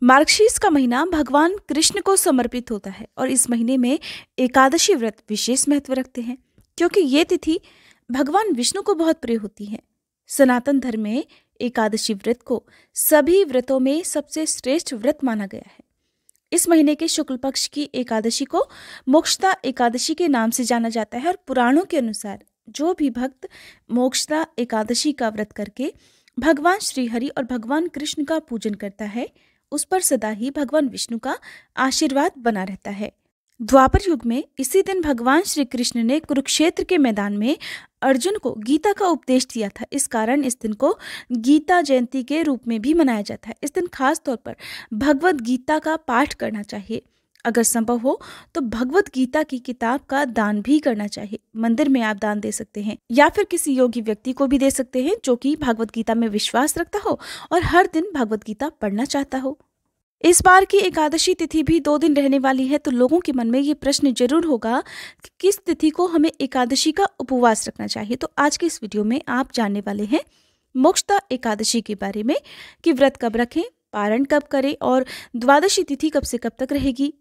मार्गशीर्ष का महीना भगवान कृष्ण को समर्पित होता है और इस महीने में एकादशी व्रत विशेष महत्व रखते हैं क्योंकि ये तिथि भगवान विष्णु को बहुत प्रिय होती है। सनातन धर्म में एकादशी व्रत को सभी व्रतों में सबसे श्रेष्ठ व्रत माना गया है। इस महीने के शुक्ल पक्ष की एकादशी को मोक्षदा एकादशी के नाम से जाना जाता है और पुराणों के अनुसार जो भी भक्त मोक्षदा एकादशी का व्रत करके भगवान श्री हरि और भगवान कृष्ण का पूजन करता है उस पर सदा ही भगवान विष्णु का आशीर्वाद बना रहता है। द्वापर युग में इसी दिन भगवान श्री कृष्ण ने कुरुक्षेत्र के मैदान में अर्जुन को गीता का उपदेश दिया था। इस कारण इस दिन को गीता जयंती के रूप में भी मनाया जाता है। इस दिन खास तौर पर भगवत गीता का पाठ करना चाहिए। अगर संभव हो तो भगवत गीता की किताब का दान भी करना चाहिए। मंदिर में आप दान दे सकते हैं या फिर किसी योगी व्यक्ति को भी दे सकते हैं जो कि भगवत गीता में विश्वास रखता हो और हर दिन भगवत गीता पढ़ना चाहता हो। इस बार की एकादशी तिथि भी 2 दिन रहने वाली है, तो लोगों के मन में ये प्रश्न जरूर होगा कि किस तिथि को हमें एकादशी का उपवास रखना चाहिए। तो आज के इस वीडियो में आप जानने वाले हैं मोक्षदा एकादशी के बारे में कि व्रत कब रखें, पारण कब करें और द्वादशी तिथि कब से कब तक रहेगी।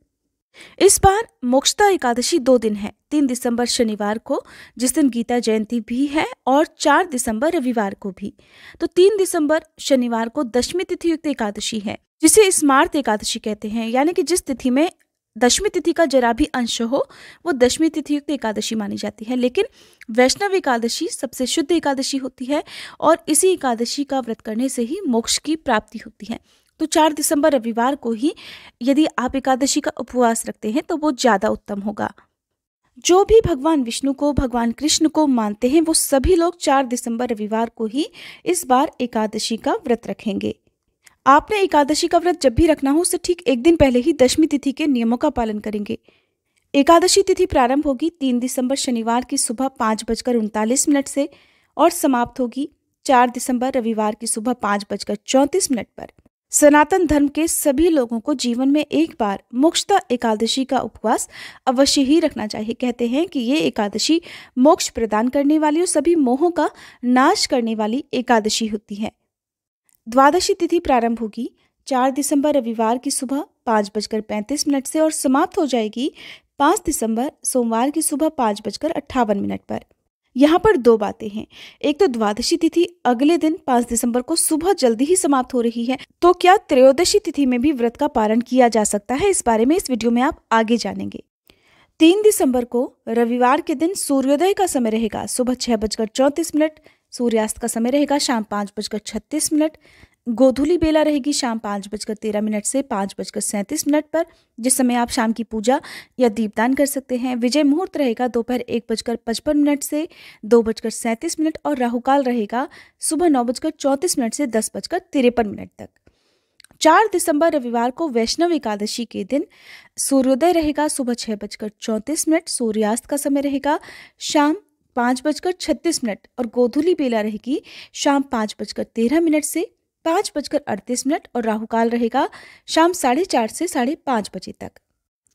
इस बार मोक्षदा एकादशी 2 दिन है, 3 दिसंबर शनिवार को जिस दिन गीता जयंती भी है और 4 दिसंबर रविवार को भी। तो 3 दिसंबर शनिवार को दशमी तिथि युक्त एकादशी है जिसे स्मार्त एकादशी कहते हैं, यानी कि जिस तिथि में दशमी तिथि का जरा भी अंश हो वो दशमी तिथि युक्त एकादशी मानी जाती है। लेकिन वैष्णव एकादशी सबसे शुद्ध एकादशी होती है और इसी एकादशी का व्रत करने से ही मोक्ष की प्राप्ति होती है। तो 4 दिसंबर रविवार को ही यदि आप एकादशी का उपवास रखते हैं तो वो ज्यादा उत्तम होगा। जो भी भगवान विष्णु को भगवान कृष्ण को मानते हैं वो सभी लोग 4 दिसंबर रविवार को ही इस बार एकादशी का व्रत रखेंगे। आपने एकादशी का व्रत जब भी रखना हो उससे ठीक 1 दिन पहले ही दशमी तिथि के नियमों का पालन करेंगे। एकादशी तिथि प्रारंभ होगी 3 दिसंबर शनिवार की सुबह 5:39 से और समाप्त होगी 4 दिसंबर रविवार की सुबह 5:34 पर। सनातन धर्म के सभी लोगों को जीवन में एक बार मोक्षदा एकादशी का उपवास अवश्य ही रखना चाहिए। कहते हैं कि ये एकादशी मोक्ष प्रदान करने वाली और सभी मोहों का नाश करने वाली एकादशी होती है। द्वादशी तिथि प्रारंभ होगी 4 दिसंबर रविवार की सुबह 5:35 से और समाप्त हो जाएगी 5 दिसंबर सोमवार की सुबह 5:58 पर। यहाँ पर 2 बातें हैं। एक तो द्वादशी तिथि अगले दिन 5 दिसंबर को सुबह जल्दी ही समाप्त हो रही है, तो क्या त्रयोदशी तिथि में भी व्रत का पारण किया जा सकता है? इस बारे में इस वीडियो में आप आगे जानेंगे। 3 दिसंबर को रविवार के दिन सूर्योदय का समय रहेगा सुबह 6:34, सूर्यास्त का समय रहेगा शाम 5:36, गोधूली बेला रहेगी शाम 5:13 से 5:37 पर, जिस समय आप शाम की पूजा या दीपदान कर सकते हैं। विजय मुहूर्त रहेगा दोपहर 1:55 से 2:37 और राहुकाल रहेगा सुबह 9:34 से 10:53 तक। 4 दिसंबर रविवार को वैष्णव एकादशी के दिन सूर्योदय रहेगा सुबह 6:34, सूर्यास्त का समय रहेगा शाम 5:36 और गोधूली बेला रहेगी शाम 5:13 से 5:38 और राहुकाल रहेगा शाम 4:30 से 5:30 बजे तक।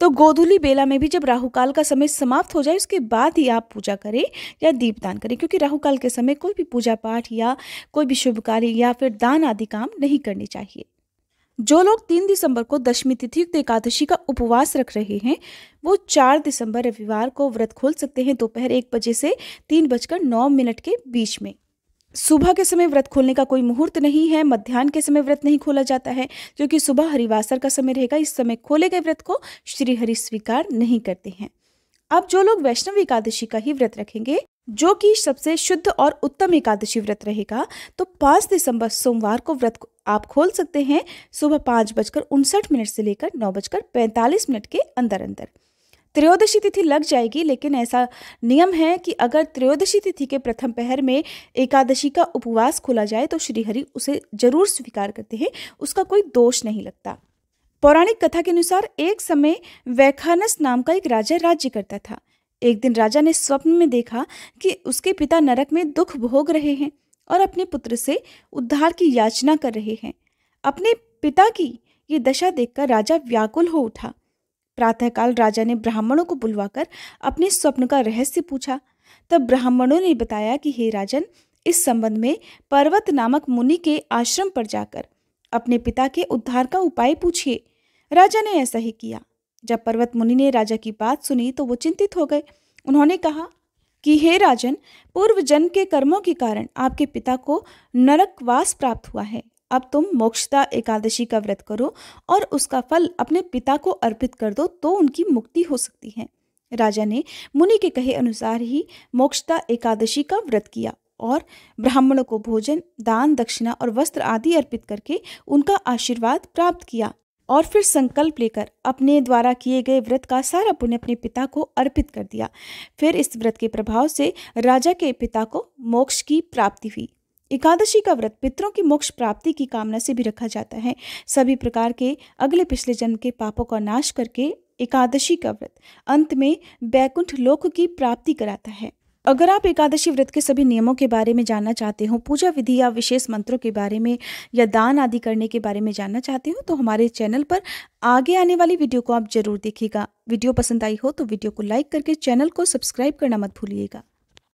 तो गोधूली बेला में भी जब राहुकाल का समय समाप्त हो जाए उसके बाद ही आप पूजा करें या दीपदान करें, क्योंकि राहुकाल के समय कोई भी पूजा पाठ या कोई भी शुभ कार्य या फिर दान आदि काम नहीं करने चाहिए। जो लोग 3 दिसंबर को दशमी तिथि युक्त एकादशी का उपवास रख रहे हैं वो 4 दिसंबर रविवार को व्रत खोल सकते हैं दोपहर 1 बजे से 3:09 के बीच में। सुबह के समय व्रत खोलने का कोई मुहूर्त नहीं है। मध्याह्न के समय व्रत नहीं खोला जाता है क्योंकि सुबह हरिवासर का समय रहेगा। इस समय खोले गए व्रत को श्री हरि स्वीकार नहीं करते हैं। अब जो लोग वैष्णव एकादशी का ही व्रत रखेंगे जो कि सबसे शुद्ध और उत्तम एकादशी व्रत रहेगा, तो 5 दिसंबर सोमवार को व्रत आप खोल सकते हैं सुबह 5:59 से लेकर 9:45 के अंदर अंदर। त्रयोदशी तिथि लग जाएगी, लेकिन ऐसा नियम है कि अगर त्रयोदशी तिथि के प्रथम पहर में एकादशी का उपवास खोला जाए तो श्रीहरि उसे जरूर स्वीकार करते हैं, उसका कोई दोष नहीं लगता। पौराणिक कथा के अनुसार एक समय वैखानस नाम का एक राजा राज्य करता था। एक दिन राजा ने स्वप्न में देखा कि उसके पिता नरक में दुख भोग रहे हैं और अपने पुत्र से उद्धार की याचना कर रहे हैं। अपने पिता की ये दशा देखकर राजा व्याकुल हो उठा। प्रातःकाल राजा ने ब्राह्मणों को बुलवाकर अपने स्वप्न का रहस्य पूछा। तब ब्राह्मणों ने बताया कि हे राजन, इस संबंध में पर्वत नामक मुनि के आश्रम पर जाकर अपने पिता के उद्धार का उपाय पूछिए। राजा ने ऐसा ही किया। जब पर्वत मुनि ने राजा की बात सुनी तो वो चिंतित हो गए। उन्होंने कहा कि हे राजन, पूर्व जन्म के कर्मों के कारण आपके पिता को नरकवास प्राप्त हुआ है। अब तुम मोक्षदा एकादशी का व्रत करो और उसका फल अपने पिता को अर्पित कर दो, तो उनकी मुक्ति हो सकती है। राजा ने मुनि के कहे अनुसार ही मोक्षदा एकादशी का व्रत किया और ब्राह्मणों को भोजन, दान, दक्षिणा और वस्त्र आदि अर्पित करके उनका आशीर्वाद प्राप्त किया और फिर संकल्प लेकर अपने द्वारा किए गए व्रत का सारा पुण्य अपने पिता को अर्पित कर दिया। फिर इस व्रत के प्रभाव से राजा के पिता को मोक्ष की प्राप्ति हुई। एकादशी का व्रत पितरों की मोक्ष प्राप्ति की कामना से भी रखा जाता है। सभी प्रकार के अगले पिछले जन्म के पापों का नाश करके एकादशी का व्रत अंत में बैकुंठ लोक की प्राप्ति कराता है। अगर आप एकादशी व्रत के सभी नियमों के बारे में जानना चाहते हो, पूजा विधि या विशेष मंत्रों के बारे में या दान आदि करने के बारे में जानना चाहते हो, तो हमारे चैनल पर आगे आने वाली वीडियो को आप जरूर देखिएगा। वीडियो पसंद आई हो तो वीडियो को लाइक करके चैनल को सब्सक्राइब करना मत भूलिएगा।